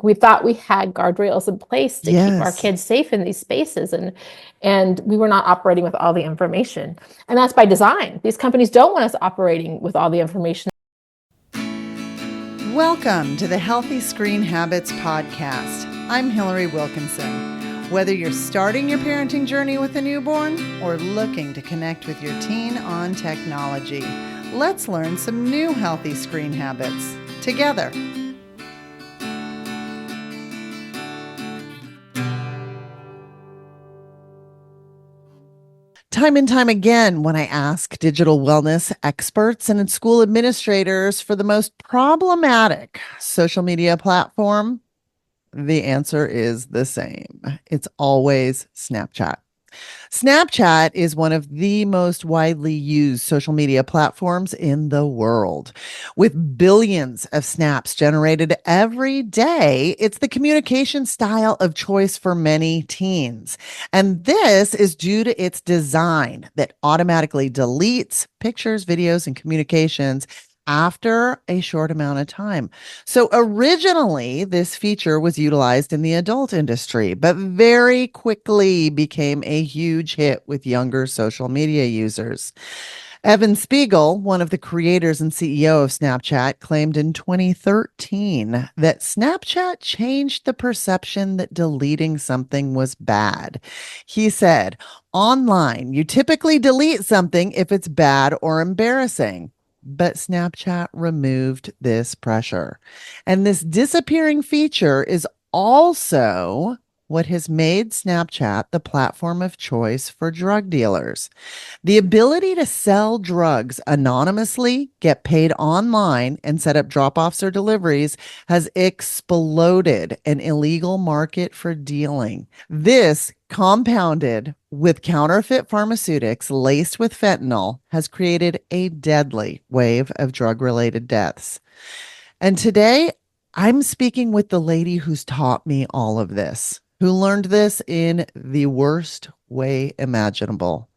We thought we had guardrails in place to keep our Yes. kids safe in these spaces, and we were not operating with all the information. And that's by design. These companies don't want us operating with all the information. Welcome to the Healthy Screen Habits Podcast. I'm Hillary Wilkinson. Whether you're starting your parenting journey with a newborn or looking to connect with your teen on technology, let's learn some new healthy screen habits together. Time and time again, when I ask digital wellness experts and school administrators for the most problematic social media platform, the answer is the same. It's always Snapchat. Snapchat is one of the most widely used social media platforms in the world. With billions of snaps generated every day, it's the communication style of choice for many teens. And this is due to its design that automatically deletes pictures, videos, and communications after a short amount of time. So originally, this feature was utilized in the adult industry, but very quickly became a huge hit with younger social media users. Evan Spiegel, one of the creators and CEO of Snapchat, claimed in 2013 that Snapchat changed the perception that deleting something was bad. He said, online, you typically delete something if it's bad or embarrassing. But Snapchat removed this pressure. And this disappearing feature is also what has made Snapchat the platform of choice for drug dealers. The ability to sell drugs anonymously, get paid online, and set up drop offs or deliveries has exploded an illegal market for dealing. This, compounded with counterfeit pharmaceutics laced with fentanyl, has created a deadly wave of drug related deaths. And today, I'm speaking with the lady who's taught me all of this, who learned this in the worst way imaginable.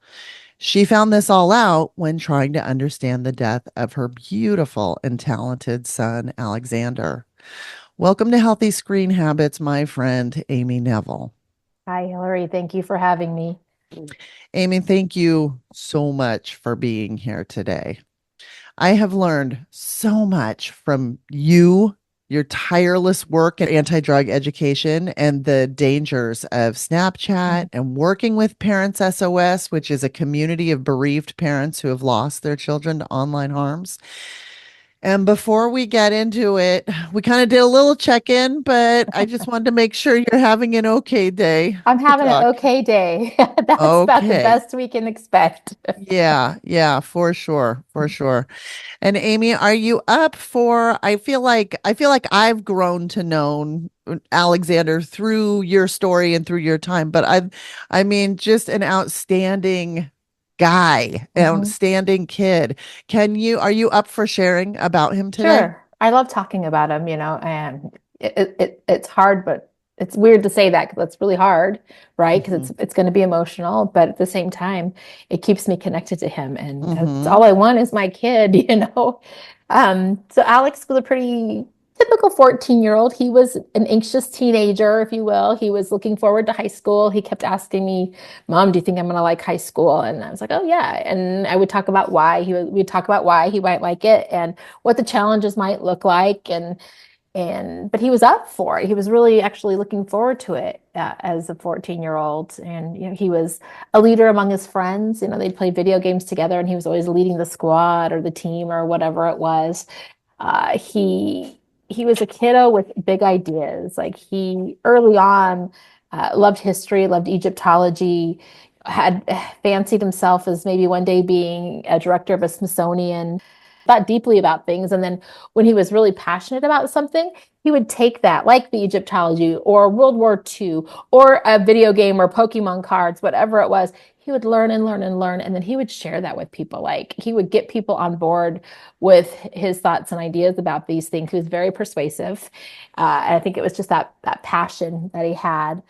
She found this all out when trying to understand the death of her beautiful and talented son, Alexander. Welcome to Healthy Screen Habits, my friend, Amy Neville. Hi, Hillary. Thank you for having me. Amy, thank you so much for being here today. I have learned so much from you, your tireless work in anti drug education, and the dangers of Snapchat and working with Parents SOS, which is a community of bereaved parents who have lost their children to online harms. And before we get into it, we kind of did a little check in, but I just wanted to make sure you're having an okay day I'm to having an talk. okay day. That's about the Okay. best we can expect. Yeah, for sure, for sure. And Amy, are you up for I feel like I've grown to know Alexander through your story and through your time, but I mean just an outstanding guy, Mhm. outstanding kid. Are you up for sharing about him today? Sure. I love talking about him, and it's hard, but it's weird to say that because it's really hard, right? Because Hmm. it's going to be emotional, but at the same time, it keeps me connected to him, and that's Hmm. all I want is my kid, you know. So Alex was a pretty typical 14-year-old. He was an anxious teenager, if you will. He was looking forward to high school. He kept asking me, Mom, do you think I'm gonna like high school? And I was like, oh yeah. And I would talk about we'd talk about why he might like it and what the challenges might look like. But he was up for it. He was really actually looking forward to it as a 14-year-old. And, he was a leader among his friends. They'd play video games together and he was always leading the squad or the team or whatever it was. He was a kiddo with big ideas. Like he early on loved history, loved Egyptology, had fancied himself as maybe one day being a director of a Smithsonian, thought deeply about things. And then when he was really passionate about something, he would take that, like the Egyptology or World War II or a video game or Pokemon cards, whatever it was. he would learn and learn and learn, and then he would share that with people. Like he would get people on board with his thoughts and ideas about these things. He was very persuasive. And I think it was just that passion that he had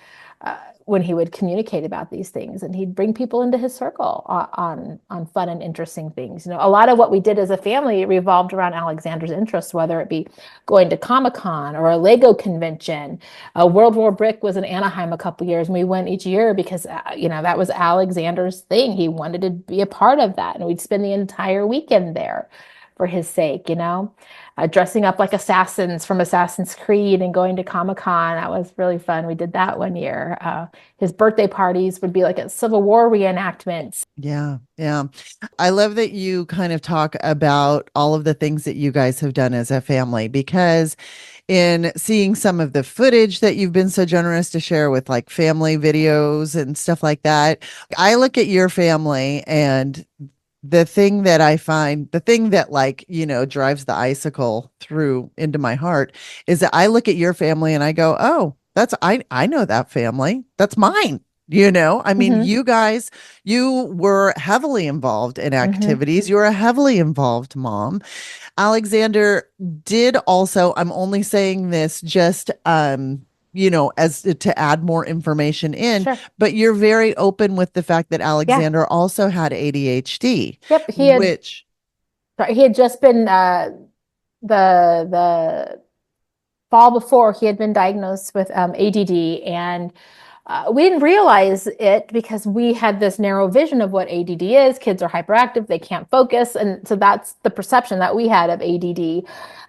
when he would communicate about these things, and he'd bring people into his circle on fun and interesting things. You know, a lot of what we did as a family revolved around Alexander's interests, whether it be going to Comic-Con or a Lego convention. World War Brick was in Anaheim a couple years, and we went each year because that was Alexander's thing. He wanted to be a part of that, and we'd spend the entire weekend there for his sake. Dressing up like assassins from Assassin's Creed and going to Comic-Con. That was really fun. We did that one year. His birthday parties would be like a Civil War reenactments. Yeah, yeah. I love that you kind of talk about all of the things that you guys have done as a family, because in seeing some of the footage that you've been so generous to share with like family videos and stuff like that, I look at your family, and the thing that I find, the thing that like, drives the icicle through into my heart is that I look at your family and I go, oh, I know that family. That's mine. I mean, Mm-hmm. you guys, you were heavily involved in Mm-hmm. activities. You're a heavily involved mom. Alexander did also, I'm only saying this just as to add more information in, Sure. but you're very open with the fact that Yeah. Alexander also had ADHD, Yep. which He had just been the fall before he had been diagnosed with ADD, and we didn't realize it because we had this narrow vision of what ADD is. Kids are hyperactive, they can't focus, and so that's the perception that we had of ADD.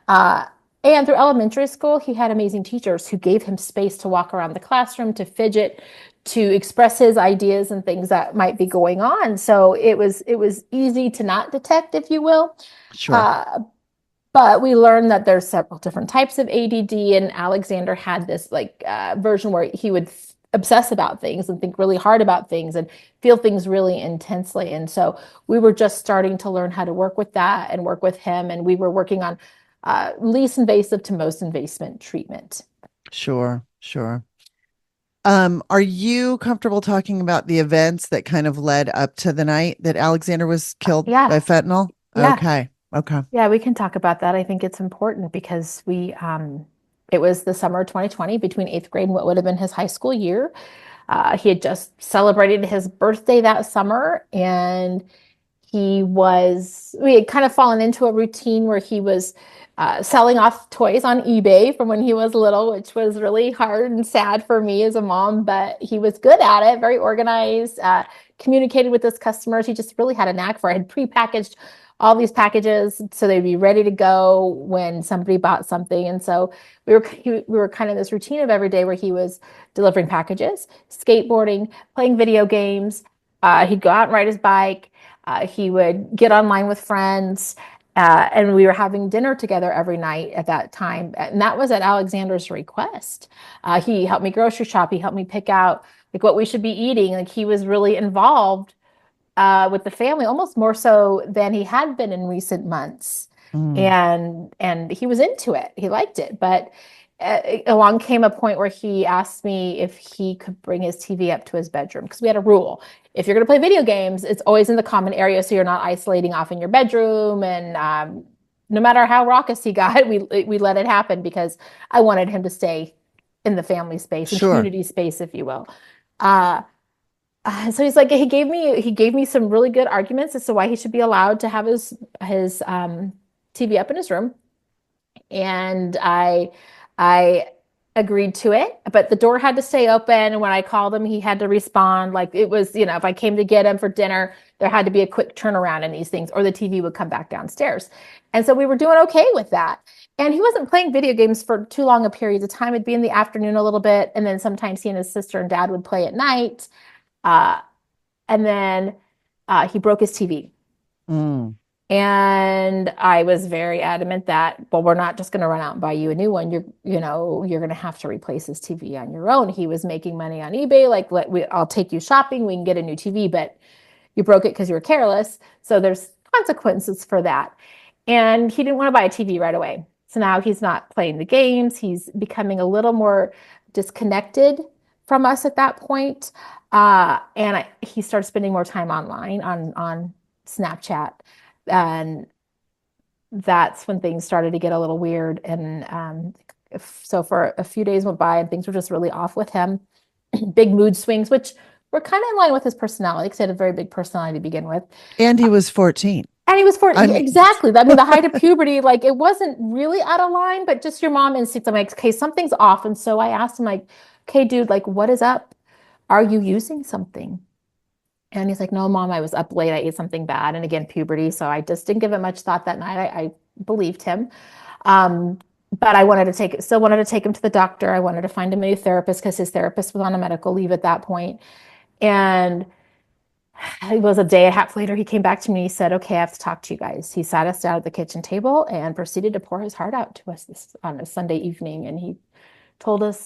Uh, and through elementary school, he had amazing teachers who gave him space to walk around the classroom, to fidget, to express his ideas and things that might be going on. So it was easy to not detect, if you will. sure, Uh, but we learned that there's several different types of ADD, and Alexander had this like version where he would obsess about things and think really hard about things and feel things really intensely. And so we were just starting to learn how to work with that and work with him. And we were working on least invasive to most invasive treatment. sure. Are you comfortable talking about the events that kind of led up to the night that Alexander was killed Yeah, by fentanyl? yeah, Okay. Okay. yeah. We can talk about that. I think it's important because it was the summer of 2020, between eighth grade and what would have been his high school year. He had just celebrated his birthday that summer, and we had kind of fallen into a routine where he was selling off toys on eBay from when he was little, which was really hard and sad for me as a mom, but he was good at it, very organized, communicated with his customers. He just really had a knack for it. Had prepackaged all these packages so they'd be ready to go when somebody bought something. And so we were kind of this routine of every day where he was delivering packages, skateboarding, playing video games. He'd go out and ride his bike. He would get online with friends, and we were having dinner together every night at that time. And that was at Alexander's request. He helped me grocery shop. He helped me pick out like what we should be eating. Like he was really involved with the family, almost more so than he had been in recent months. Mm, And he was into it. He liked it, but along came a point where he asked me if he could bring his TV up to his bedroom because we had a rule. If you're going to play video games, it's always in the common area, so you're not isolating off in your bedroom. And no matter how raucous he got, we let it happen because I wanted him to stay in the family space and sure. community space, if you will. Uh, so he's like he gave me some really good arguments as to why he should be allowed to have his TV up in his room, and I agreed to it, but the door had to stay open. And when I called him, he had to respond. Like it was, if I came to get him for dinner, there had to be a quick turnaround in these things, or the TV would come back downstairs. And so we were doing okay with that. And he wasn't playing video games for too long a period of time. It'd be in the afternoon a little bit, and then sometimes he and his sister and dad would play at night. Uh, and then he broke his TV. Mm, And I was very adamant that, well, we're not just going to run out and buy you a new one. You're going to have to replace this TV on your own. He was making money on eBay. Like, I'll take you shopping. We can get a new TV, but you broke it because you were careless. So there's consequences for that. And he didn't want to buy a TV right away. So now he's not playing the games. He's becoming a little more disconnected. from us at that point. And he started spending more time online on Snapchat. And that's when things started to get a little weird. And so for a few days went by and things were just really off with him. Big mood swings, which were kind of in line with his personality because he had a very big personality to begin with. And he was 14. And he was 40. I mean, Exactly. I mean, the height of puberty, like it wasn't really out of line, but just your mom instincts. I'm like, okay, something's off. And so I asked him, like, okay, dude, like, what is up? Are you using something? And he's like, no, mom, I was up late. I ate something bad. And again, puberty. So I just didn't give it much thought that night. I believed him. Um, but I still wanted to take him to the doctor. I wanted to find him a new therapist because his therapist was on a medical leave at that point. And it was a day and a half later, he came back to me. He said, okay, I have to talk to you guys. He sat us down at the kitchen table and proceeded to pour his heart out to us on a Sunday evening. And he told us,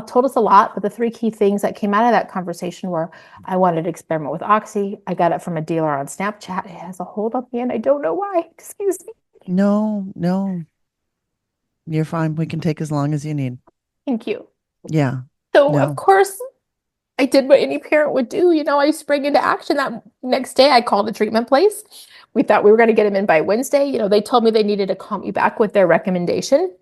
told us a lot, but the three key things that came out of that conversation were I wanted to experiment with Oxy. I got it from a dealer on Snapchat. It has a hold on me and I don't know why. Excuse me. no, no, you're fine. We can take as long as you need. Thank you. Yeah, So, of no. course, I did what any parent would do. I sprang into action that next day. I called the treatment place. We thought we were going to get him in by Wednesday. They told me they needed to call me back with their recommendation.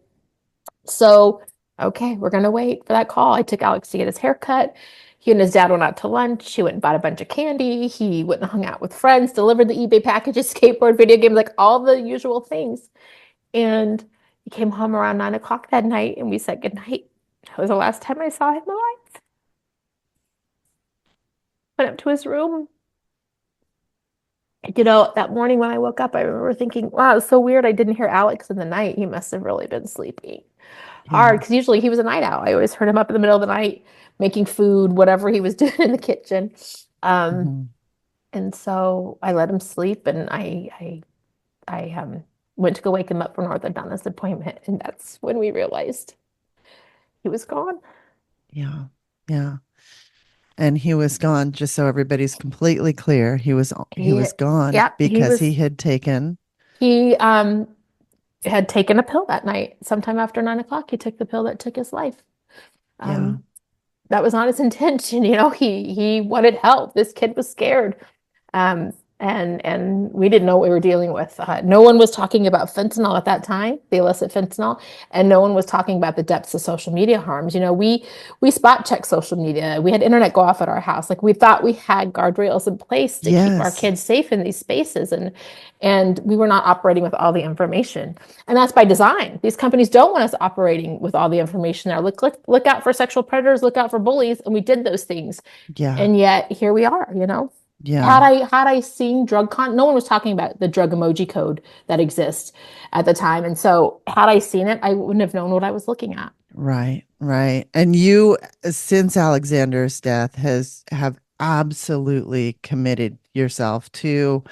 So, okay, we're going to wait for that call. I took Alex to get his hair cut. He and his dad went out to lunch. He went and bought a bunch of candy. He went and hung out with friends, delivered the eBay packages, skateboard, video games, like all the usual things. And he came home around 9 o'clock that night and we said goodnight. That was the last time I saw him alive. Went up to his room. That morning when I woke up, I remember thinking, wow, it's so weird. I didn't hear Alex in the night. He must have really been sleeping hard Yeah. because usually he was a night owl. I always heard him up in the middle of the night making food, whatever he was doing in the kitchen. Um, Mhm. and so I let him sleep and I went to go wake him up for an orthodontist appointment. And that's when we realized he was gone. Yeah. Yeah. And he was gone, just so everybody's completely clear. He He, was gone yeah, because he had taken. he had taken a pill that night. Sometime after 9 o'clock, he took the pill that took his life. Yeah. Um, that was not his intention. He wanted help. This kid was scared. And we didn't know what we were dealing with. No one was talking about fentanyl at that time, the illicit fentanyl, and no one was talking about the depths of social media harms. We spot check social media. We had internet go off at our house. Like we thought we had guardrails in place to keep our Yes. kids safe in these spaces, and we were not operating with all the information. And that's by design. These companies don't want us operating with all the information there. Look out for sexual predators, look out for bullies, and we did those things. Yeah. And yet here we are. Yeah. Had I seen no one was talking about the drug emoji code that exists at the time. And so had I seen it, I wouldn't have known what I was looking at. Right. Right. And you, since Alexander's death, have absolutely committed yourself to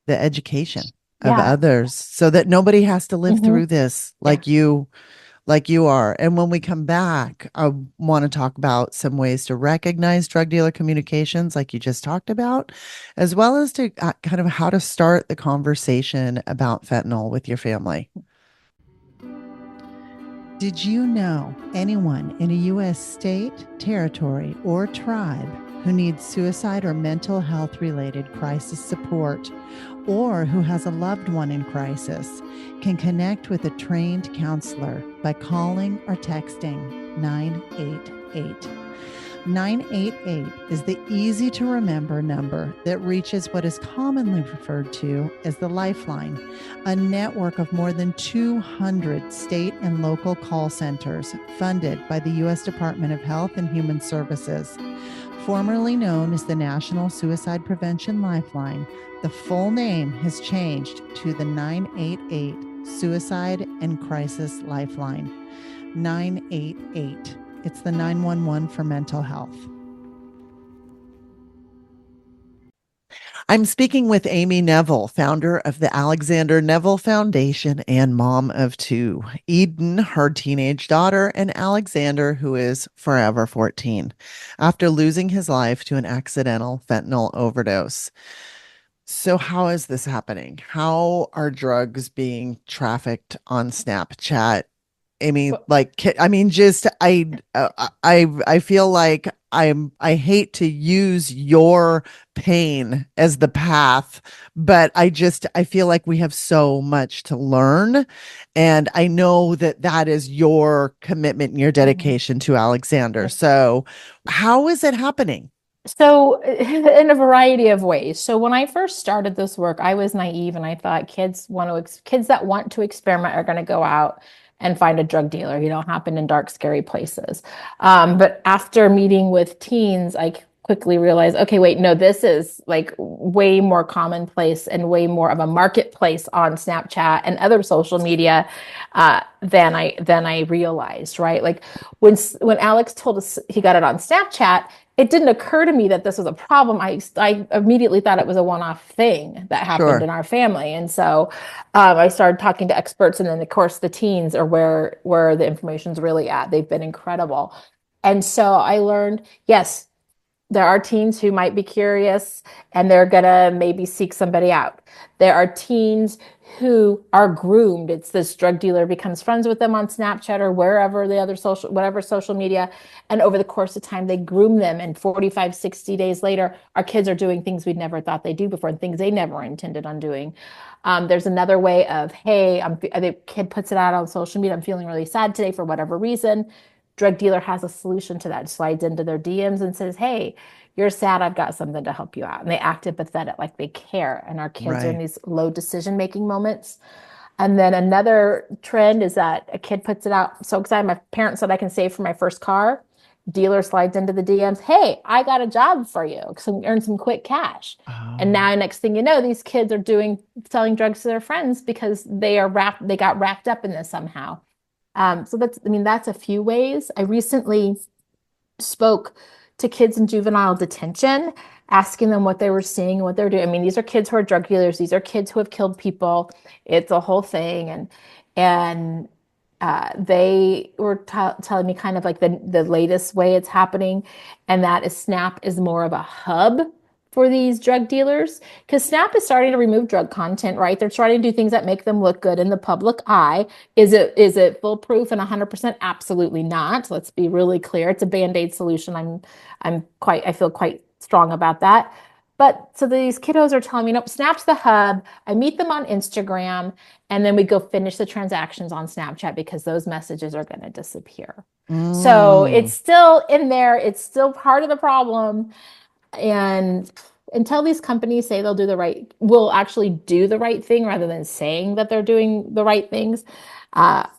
the education of Yeah. others so that nobody has to live Hmm. through this Yeah. like you are. And when we come back, I want to talk about some ways to recognize drug dealer communications, like you just talked about, as well as to kind of how to start the conversation about fentanyl with your family. Did you know anyone in a U.S. state, territory, or tribe who needs suicide or mental health related crisis support, or who has a loved one in crisis, can connect with a trained counselor by calling or texting 988. 988 is the easy to remember number that reaches what is commonly referred to as the Lifeline, a network of more than 200 state and local call centers funded by the U.S. Department of Health and Human Services. Formerly known as the National Suicide Prevention Lifeline, the full name has changed to the 988 Suicide and Crisis Lifeline. 988. It's the 911 for mental health. I'm speaking with Amy Neville, founder of the Alexander Neville Foundation and mom of two, Eden, her teenage daughter, and Alexander, who is forever 14, after losing his life to an accidental fentanyl overdose. So, how is this happening? How are drugs being trafficked on Snapchat Amy, like, I mean, just I feel like I hate to use your pain as the path, but I feel like we have so much to learn, and I know that that is your commitment and your Mhm. dedication to Alexander. So, how is it happening? So, in a variety of ways. So, when I first started this work, I was naive and I thought kids that want to experiment are going to go out and find a drug dealer, happen in dark, scary places. But after meeting with teens, I quickly realized, okay, wait, no, this is like way more commonplace and way more of a marketplace on Snapchat and other social media than I realized, right? Like when Alex told us he got it on Snapchat, it didn't occur to me that this was a problem. I immediately thought it was a one-off thing that happened Sure. in our family, and so I started talking to experts, and then of course the teens are where the information's really at. They've been incredible, and so I learned, yes, there are teens who might be curious and they're going to maybe seek somebody out. There are teens who are groomed. It's this drug dealer becomes friends with them on Snapchat or wherever the other whatever social media. And over the course of time, they groom them. And 45, 60 days later, our kids are doing things we'd never thought they'd do before and things they never intended on doing. There's another way of, hey, the kid puts it out on social media. I'm feeling really sad today for whatever reason. Drug dealer has a solution to that, slides into their DMs and says, hey, you're sad, I've got something to help you out. And they act empathetic, like they care. And our kids are in Right. these low decision making moments. And then another trend is that a kid puts it out. So excited, my parents said I can save for my first car. Dealer slides into the DMs, hey, I got a job for you. Earn some quick cash. And Oh, now, next thing you know, these kids are selling drugs to their friends because they got wrapped up in this somehow. So that's a few ways. I recently spoke to kids in juvenile detention, asking them what they were seeing and what they're doing. I mean, these are kids who are drug dealers. These are kids who have killed people. It's a whole thing, and they were telling me kind of like the latest way it's happening, and that is Snap is more of a hub for these drug dealers because Snap is starting to remove drug content, right? They're starting to do things that make them look good in the public eye. Is it foolproof and 100%? Absolutely not. Let's be really clear. It's a band-aid solution. I feel quite strong about that. But so these kiddos are telling me, nope, Snap's the hub. I meet them on Instagram, and then we go finish the transactions on Snapchat because those messages are going to disappear. So it's mm, still in there. It's still part of the problem. And until these companies say will actually do the right thing rather than saying that they're doing the right things,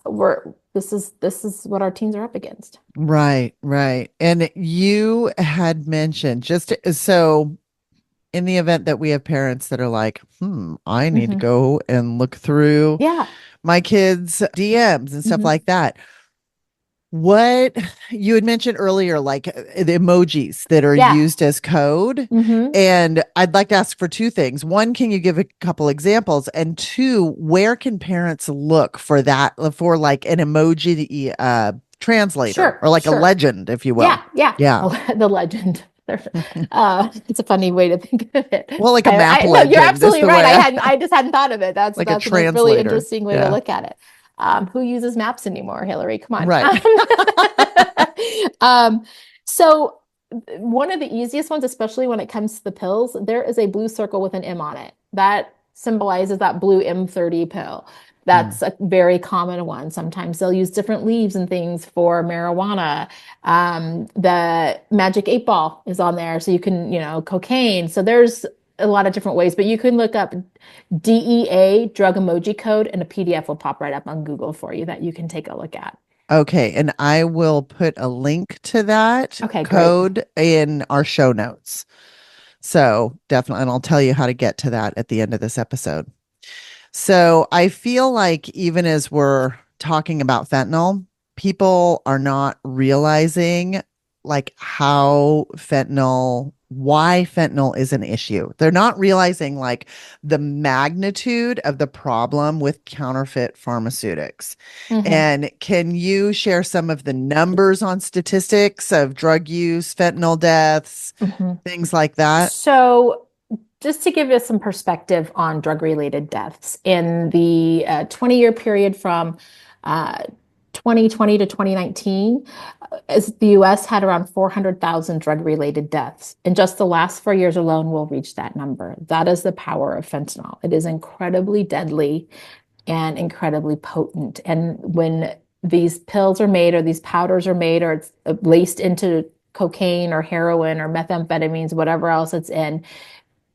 we're this is what our teens are up against. right, right. And you had mentioned just so in the event that we have parents that are like, I need to Hmm. go and look through Yeah. my kids' DMs and stuff Hmm. like that. What you had mentioned earlier, like the emojis that are Yeah. used as code. Hmm. And I'd like to ask for two things. One, can you give a couple examples? And two, where can parents look for that, for like an emoji translator or Sure. like a Sure. legend, if you will? Yeah. Yeah. Yeah. The legend. It's a funny way to think of it. Well, like a map I no, you're legend is absolutely the right. way I just hadn't thought of it. That's like a that's a really translator. interesting way to Yeah. look at it. Who uses maps anymore, Hillary? Come on. Right. Um, so one of the easiest ones, especially when it comes to the pills, there is a blue circle with an M on it. That symbolizes that blue M30 pill. Mm. That's a very common one. Sometimes they'll use different leaves and things for marijuana. The magic 8 ball is on there, so you can, cocaine. So there's a lot of different ways, but you can look up DEA drug emoji code and a PDF will pop right up on Google for you that you can take a look at. Okay, and I will put a link to that Okay, great. code in our show notes. So definitely, and I'll tell you how to get to that at the end of this episode. So I feel like even as we're talking about fentanyl, people are not realizing like why fentanyl is an issue. They're not realizing like the magnitude of the problem with counterfeit pharmaceutics. Hmm. And can you share some of the numbers on statistics of drug use, fentanyl deaths, Hmm. things like that? So, just to give you some perspective on drug related deaths, in the 20-year period from uh, 2020 to 2019, as the US had around 400,000 drug-related deaths. In just the last 4 years alone, we'll reach that number. That is the power of fentanyl. It is incredibly deadly and incredibly potent. And when these pills are made or these powders are made or it's laced into cocaine or heroin or methamphetamines, whatever else it's in,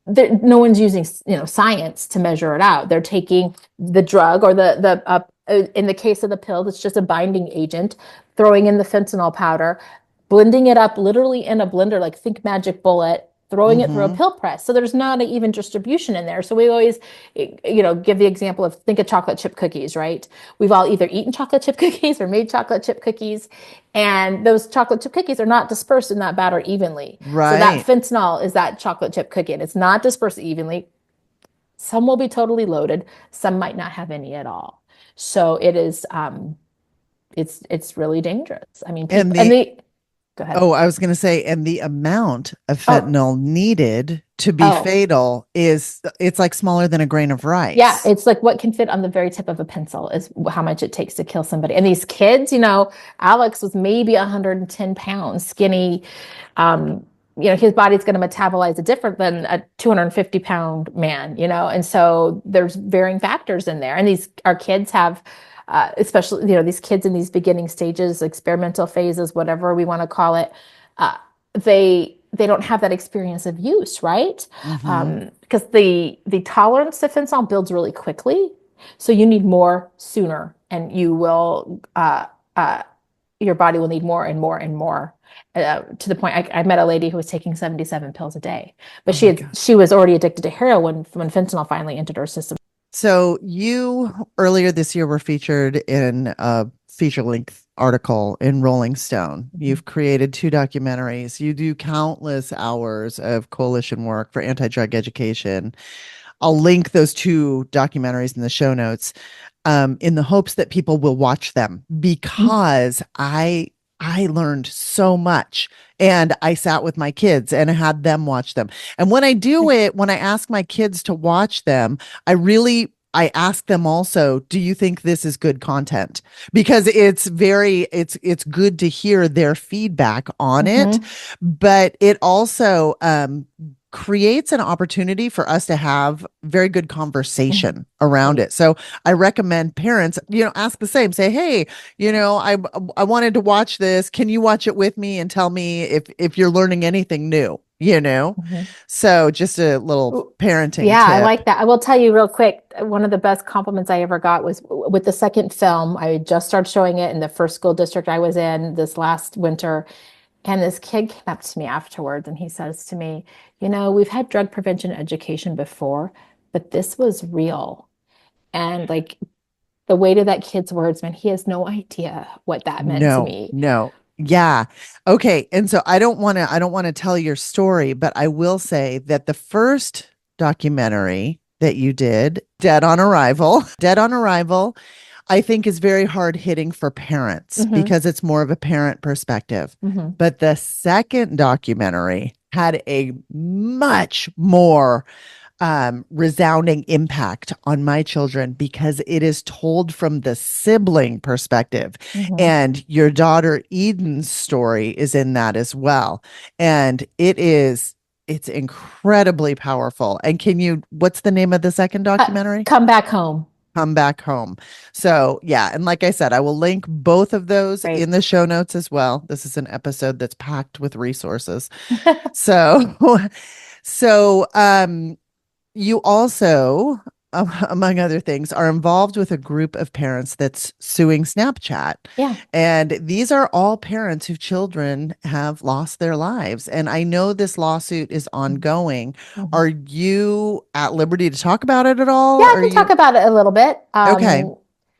no one's using science to measure it out. They're taking the drug or in the case of the pill, it's just a binding agent, throwing in the fentanyl powder, blending it up literally in a blender, like think Magic Bullet, throwing it through a Mm-hmm. pill press. So there's not an even distribution in there. So we always, give the example of think of chocolate chip cookies, right? We've all either eaten chocolate chip cookies or made chocolate chip cookies, and those chocolate chip cookies are not dispersed in that batter evenly. So that Right. fentanyl is that chocolate chip cookie, and it's not dispersed evenly. Some will be totally loaded, some might not have any at all. So it is it's really dangerous. I mean, And people and the the go ahead. Oh, I was going to say, and the amount of Oh, fentanyl needed to be oh. fatal it's like smaller than a grain of Yeah, rice. it's like what can fit on the very tip of a pencil is how much it takes to kill somebody. And these kids, Alex was maybe 110 pounds, skinny. Um, his body's going to metabolize it different than a 250-pound man, and so there's varying factors in there. And our kids have, especially, these kids in these beginning stages, experimental phases, whatever we want to call it, uh, they don't have that experience of use, right? Hmm. Because the tolerance to fentanyl builds really quickly, so you need more sooner, and uh, your body will need more and more and more. To the point, I met a lady who was taking 77 pills a day, but Oh my God. she was already addicted to heroin when fentanyl finally entered her system. So you earlier this year were featured in a feature-length article in Rolling Stone. Mhm. You've created two documentaries. You do countless hours of coalition work for anti-drug education. I'll link those two documentaries in the show notes, in the hopes that people will watch them because I learned so much and I sat with my kids and had them watch them. And when I do it, when I ask my kids to watch them, I ask them also, do you think this is good content? Because it's good to hear their feedback on it, Mhm. but it also creates an opportunity for us to have very good Mhm. conversation around Right. it. So I recommend parents, ask the same, say, hey, I wanted to watch this. Can you watch it with me and tell me if you're learning anything new? Mhm. So just a little Ooh, parenting yeah, I tip. like that. I will tell you real quick, one of the best compliments I ever got was with the second film. I just started showing it in the first school district I was in this last winter. And this kid came up to me afterwards and he says to me, we've had drug prevention education before, but this was real. And like the weight of that kid's words, man, he has no idea what that meant to No, me. no. Yeah. Okay. And so I don't want to tell your story, but I will say that the first documentary that you did, Dead on Arrival, Dead on Arrival, I think is very hard hitting for parents Hmm. because it's more of a parent perspective. Hmm. But the second documentary had a much more resounding impact on my children because it is told from the sibling perspective. Hmm. And your daughter Eden's story is in that as well. And it's incredibly powerful. And what's the name of the second documentary? Come back home. Come Back Home. So, yeah. And like I said, I will link both of those Right. in the show notes as well. This is an episode that's packed with resources. So, so, you also, among other things, are involved with a group of parents that's suing Snapchat. Yeah. And these are all parents whose children have lost their lives. And I know this lawsuit is ongoing. Mhm. Are you at liberty to talk about it at all? Yeah, I Are can talk you about it a little bit. okay?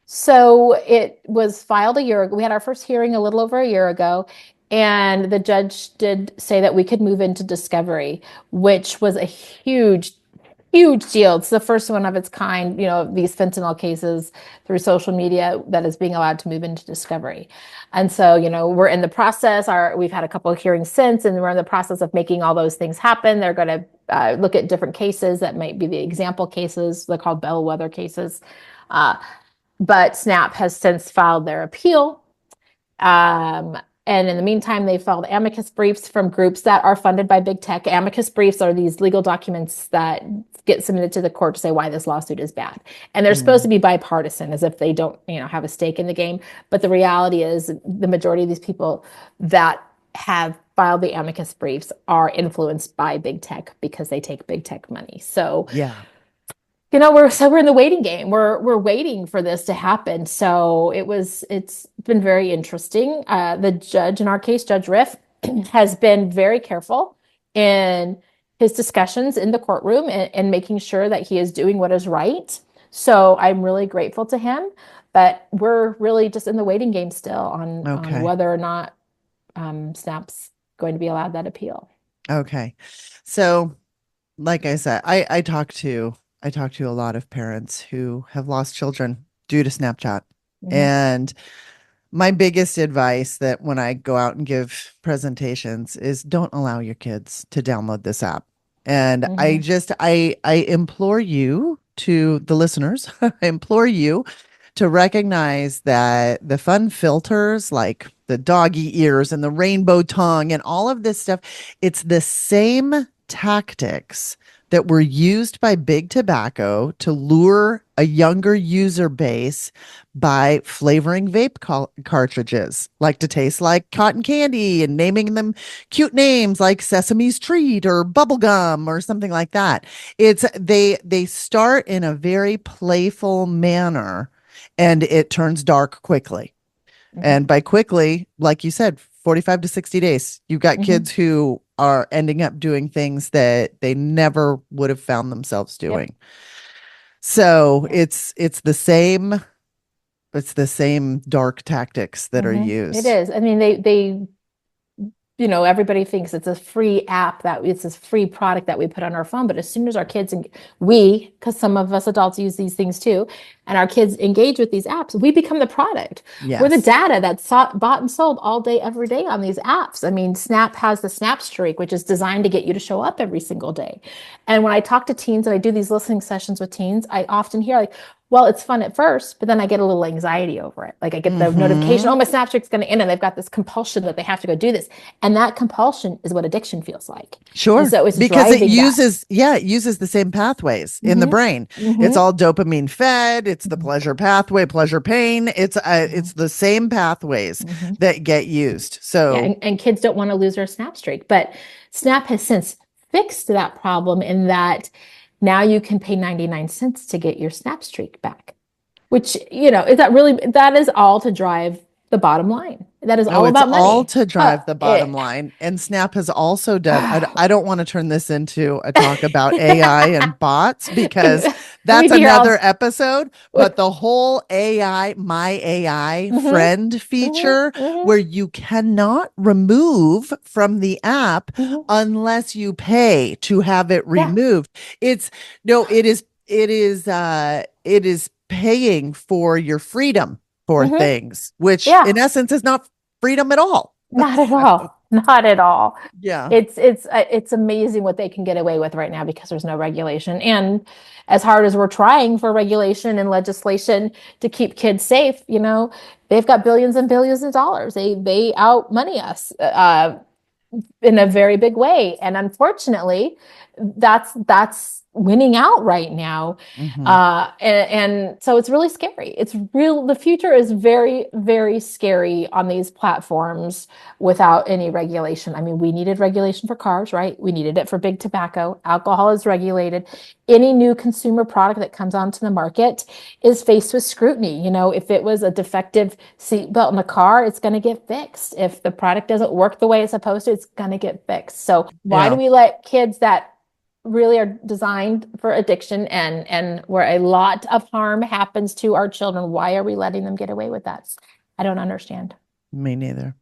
So it was filed a year ago. We had our first hearing a little over a year ago, and the judge did say that we could move into discovery, which was a huge, huge deal. It's the first one of its kind, these fentanyl cases through social media that is being allowed to move into discovery. And so, we're in the process. We've had a couple of hearings since, and we're in the process of making all those things happen. They're going to look at different cases that might be the example cases. They're called bellwether cases. Uh, But Snap has since filed their appeal. Um, and in the meantime, they filed amicus briefs from groups that are funded by big tech. Amicus briefs are these legal documents that get submitted to the court to say why this lawsuit is bad. And they're supposed to Mm. be bipartisan, as if they don't, have a stake in the game. But the reality is, the majority of these people that have filed the amicus briefs are influenced by big tech because they take big tech money. So Yeah. we're in the waiting game. We're waiting for this to happen. So it's been very interesting. The judge in our case, Judge Riff, has been very careful in his discussions in the courtroom, and making sure that he is doing what is right. So I'm really grateful to him, but we're really just in the waiting game still on Okay. whether or not Snap's going to be allowed that appeal. Okay. So, like I said, I talk to a lot of parents who have lost children due to Snapchat. Hmm. And my biggest advice that when I go out and give presentations is don't allow your kids to download this app. And Hmm. I implore you, to the listeners, I implore you to recognize that the fun filters like the doggy ears and the rainbow tongue and all of this stuff, it's the same tactics that were used by big tobacco to lure a younger user base by flavoring cartridges, like to taste like cotton candy and naming them cute names like Sesame's Treat or Bubblegum or something like that. It's they start in a very playful manner and it turns dark quickly. Hmm. And by quickly, like you said, 45 to 60 days, you've got kids Hmm. who are ending up doing things that they never would have found themselves Yep. doing. So Yep. it's the same dark tactics that are It used. is. I mean, they everybody thinks it's a free app, that it's a free product that we put on our phone. But as soon as our kids and because some of us adults use these things too, and our kids engage with these apps, we become the product. We're the Yes. data that's bought and sold all day, every day on these apps. I mean, Snap has the Snap Streak, which is designed to get you to show up every single day. And when I talk to teens and I do these listening sessions with teens, I often hear like, well, it's fun at first, but then I get a little anxiety over it. Like I get the notification, Mm-hmm. oh, my Snapchat's going to end, and they've got this compulsion that they have to go do this. And that compulsion is what addiction feels like. And Sure. so it's Because driving that. it uses the same pathways in the Hmm. brain. It's Hmm. all dopamine fed. It's the pleasure pathway, pleasure pain. Hmm. It's the same pathways Hmm. that get used. Yeah, So, and kids don't want to lose their Snap streak, but Snap has since fixed that problem in that now you can pay 99 cents to get your Snap streak back, which, is that is all to drive the bottom line. That is no, all it's about all money. to drive the bottom It, line. And Snap has also done, I don't want to turn this into a talk about AI and bots because that's we'd be here another all. episode. But the whole AI, my AI Hmm. friend Hmm. feature, Hmm. where you cannot remove from the app Hmm. unless you pay to have it Yeah. removed. It's no, it is paying for your freedom for Hmm. things, which Yeah. in essence is not freedom at all. Not at So, all. Not at all. yeah. It's amazing what they can get away with right now because there's no regulation. And as hard as we're trying for regulation and legislation to keep kids safe, they've got billions and billions of dollars. They out money us. In a very big way. And unfortunately, that's winning out right now. Hmm. And so it's really scary. The future is very, very scary on these platforms without any regulation. I mean, we needed regulation for cars, right? We needed it for big tobacco. Alcohol is regulated. Any new consumer product that comes onto the market is faced with scrutiny. If it was a defective seatbelt in the car, it's going to get fixed. If the product doesn't work the way it's supposed to, it's going to get fixed. So why do Yeah. we let kids that really are designed for addiction and where a lot of harm happens to our children, why are we letting them get away with that? I don't understand. Me neither.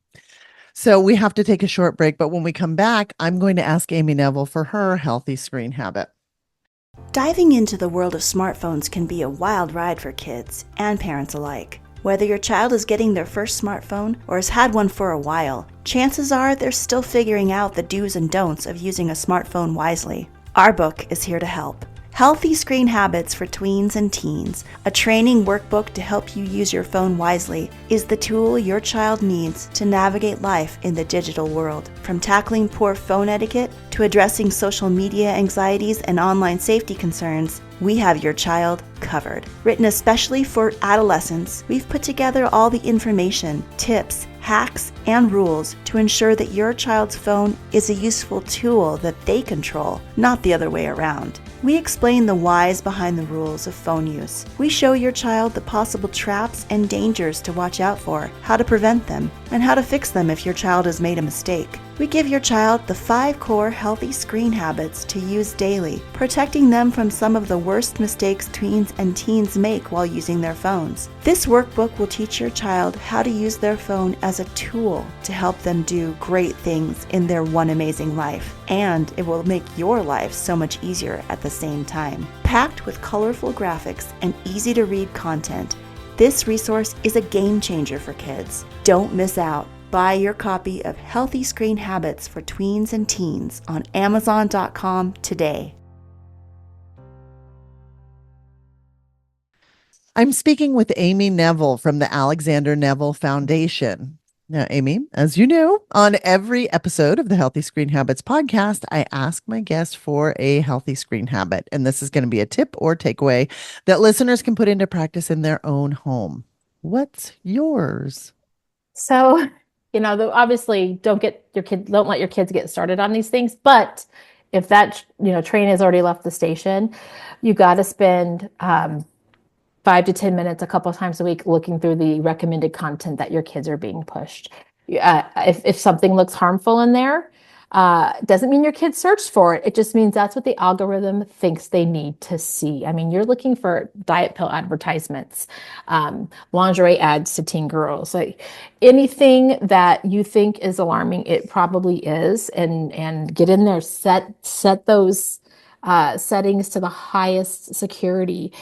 So we have to take a short break, but when we come back, I'm going to ask Amy Neville for her healthy screen habit. Diving into the world of smartphones can be a wild ride for kids and parents alike. Whether your child is getting their first smartphone or has had one for a while, chances are they're still figuring out the do's and don'ts of using a smartphone wisely. Our book is here to help. Healthy Screen Habits for Tweens and Teens, a training workbook to help you use your phone wisely, is the tool your child needs to navigate life in the digital world. From tackling poor phone etiquette to addressing social media anxieties and online safety concerns, we have your child covered. Written especially for adolescents, we've put together all the information, tips, hacks, and rules to ensure that your child's phone is a useful tool that they control, not the other way around. We explain the whys behind the rules of phone use. We show your child the possible traps and dangers to watch out for, how to prevent them, and how to fix them if your child has made a mistake. We give your child the 5 core healthy screen habits to use daily, protecting them from some of the worst mistakes tweens and teens make while using their phones. This workbook will teach your child how to use their phone as a tool to help them do great things in their one amazing life, and it will make your life so much easier at the same time. Packed with colorful graphics and easy to read content, this resource is a game changer for kids. Don't miss out. Buy your copy of Healthy Screen Habits for Tweens and Teens on Amazon.com today. I'm speaking with Amy Neville from the Alexander Neville Foundation. Now, Amy, as you know, on every episode of the Healthy Screen Habits podcast, I ask my guests for a healthy screen habit. And this is going to be a tip or takeaway that listeners can put into practice in their own home. What's yours? So, obviously don't let your kids get started on these things. But if that, train has already left the station, you got to spend 5 to 10 minutes a couple of times a week looking through the recommended content that your kids are being pushed. If something looks harmful in there, doesn't mean your kids searched for it. It just means that's what the algorithm thinks they need to see. I mean, you're looking for diet pill advertisements, lingerie ads to teen girls, like anything that you think is alarming, it probably is. And get in there, set those settings to the highest security.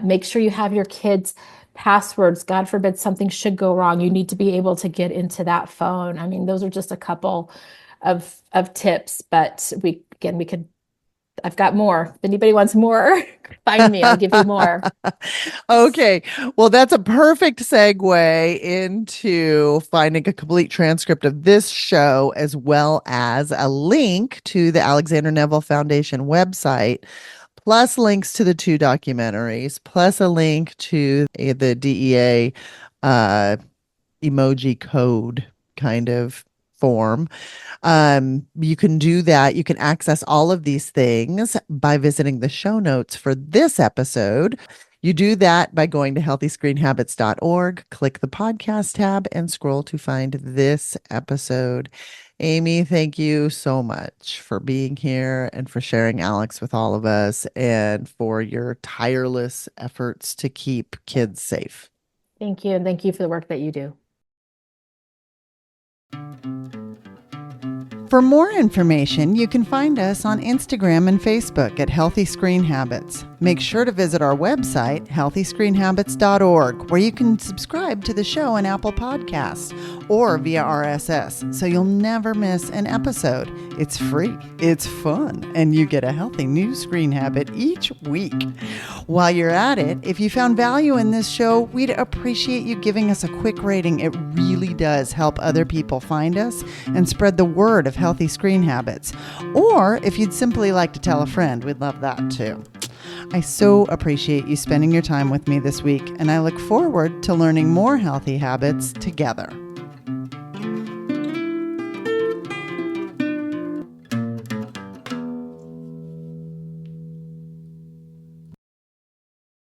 Make sure you have your kids' passwords. God forbid something should go wrong. You need to be able to get into that phone. I mean, those are just a couple of tips, but I've got more. If anybody wants more, find me. I'll give you more. Okay. Well, that's a perfect segue into finding a complete transcript of this show, as well as a link to the Alexander Neville Foundation website, plus links to the 2 documentaries, plus a link to the DEA emoji code kind of form. You can do that. You can access all of these things by visiting the show notes for this episode. You do that by going to healthyscreenhabits.org, click the podcast tab, and scroll to find this episode. Amy, thank you so much for being here and for sharing Alex with all of us and for your tireless efforts to keep kids safe. Thank you. And thank you for the work that you do. For more information, you can find us on Instagram and Facebook at Healthy Screen Habits. Make sure to visit our website, healthyscreenhabits.org, where you can subscribe to the show on Apple Podcasts or via RSS, so you'll never miss an episode. It's free, it's fun, and you get a healthy new screen habit each week. While you're at it, if you found value in this show, we'd appreciate you giving us a quick rating. It really does help other people find us and spread the word of healthy screen habits. Or if you'd simply like to tell a friend, we'd love that too. I so appreciate you spending your time with me this week, and I look forward to learning more healthy habits together.